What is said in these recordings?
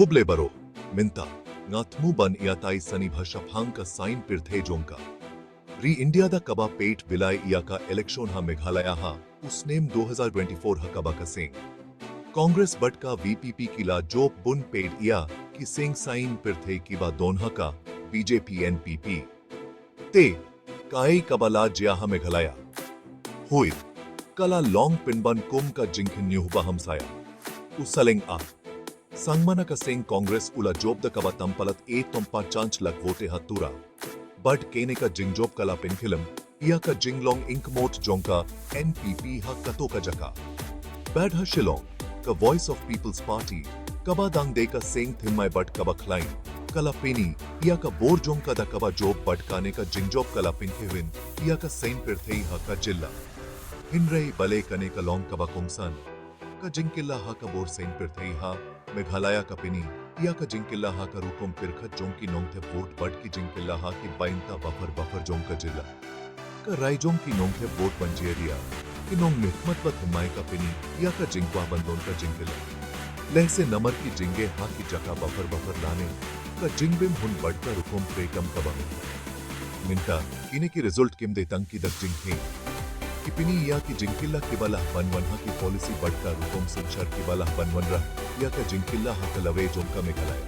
Huble baro, minta, ngatmu ban iatai sani bhashapang ka sign pirthe jonka. Re India da kaba pate bilai iaka election ha Meghalaya ha, usnem 2024 ha kaba ka sing. Congress but ka VPP kila job bun paid ia ki sing sign pirthe kiba donha ka BJP NPP. Te, kai kabala jia ha Meghalaya. Huit, kala long pinban kum ka jinkin nyuhba hamsaya. Usaling a. Sangmana ka sing Congress ula job da kaba tampalat e tompa chanch lag vote hatura. But kene ka jingjob kala pinkilam, ia ka jinglong inkmot jonka NPP ha kato ka jaka. Bad ha Shillong, ka Voice of People's Party, kaba dang de ka sing thimmai but kaba klein, kala peni, ia ka bor jonka da kaba job but kane ka jingjob kala pinkhewin, ia ka sain pirthei ha ka jilla. Hinrei bale kane ka long kaba kongsan, ka jingkilla ha ka bor sain pirthei ha, Meghalaya ka peni, ia ka jinkilla ha ka rukom pirkhat jonki nongthe vote but ki jinkilla ha ki bainta buffer jonka jilla. Ka raijong ki nongthe vote banjeria, ki nong mihmat bat himmai ka peni, ia ka jinkwa bandon ka jinkilla. Lehse namar ki jinge ha ki jaka buffer lane, ka jingbim hun but ka rukom prekam kaba. Minta, kine ki result kim de tang ki dak jinghe. Kipini ia ki jinkilla kibala banwan ha ki policy but ka rukom sinchar kibala banwan rah, ia ka jinkilla ha ka lave jonka Meghalaya.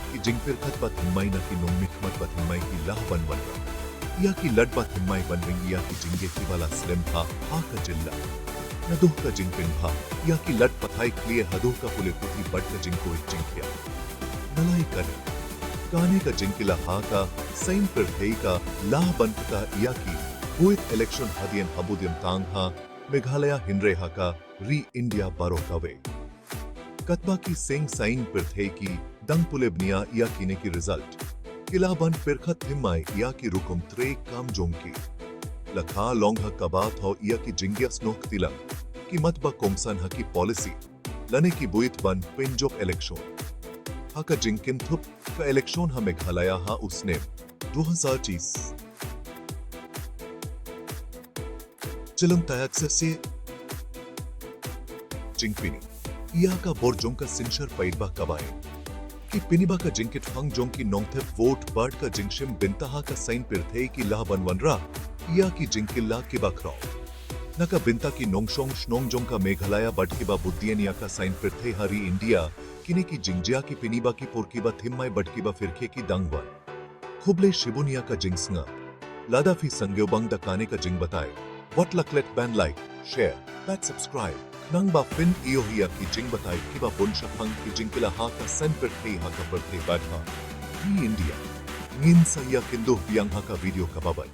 Ki jingpir khat bat himmai na ki nong mihmat bat himmai ki lah banwan rah. Ia ki lad bat himmai banwing ia ki jinge kibala slim ha ka jilla. Naduh ka jingpin ha, ia ki lad pathai kliye haduh ka pule puthi but ka jingko ik jinkya. Nalai kane. Kane ka jinkilla ha ka, sain pirthei ka, lah banka ia ki, huit election hadien habudiam tang ha, Meghalaya hinre ha ka, Re India baro kawe. Katba ki sing sain pirthei ki, dang pulebniya ia kine ki result. Kilaban pirkhat himmai ia ki rukum tre kam jonki. Lakha long ha kabat ho ia ki jingyas nok tilang. Ki matba kongsan ha ki policy. Lane ki buit ban pinjok election. Ha ka jinkin thup ka election ha Meghalaya ha usnem. 2030. Chilam tayak se jingpini. Ia ka bor jonka sinchar paidba kabae. Ki piniba ka jinkit fang jonki nongthe vote bird ka jingshim bintaha ka sain pirthei ki lah banwanra. Ia ki jinkilla ki bakrao. Naka binta ki nongshong shnong jonka Meghalaya but kiba buddien ia ka sain pirthei hari India. Kine ki jingjia ki piniba ki porkiba thimmai but kiba firke ki dangwan. Khuble shibunia ka jingsnga. Lada fi sangyobang da kane ka jing batae. What luck let ban like, share, that subscribe. Nang ba fin iyo hiya ki jing batay kiba bunsha pang ki jingkila ha ka sen pirthei ha ka birthday bad ha. Re India. Ngin sa iya kinduh biyang ha ka video kababad.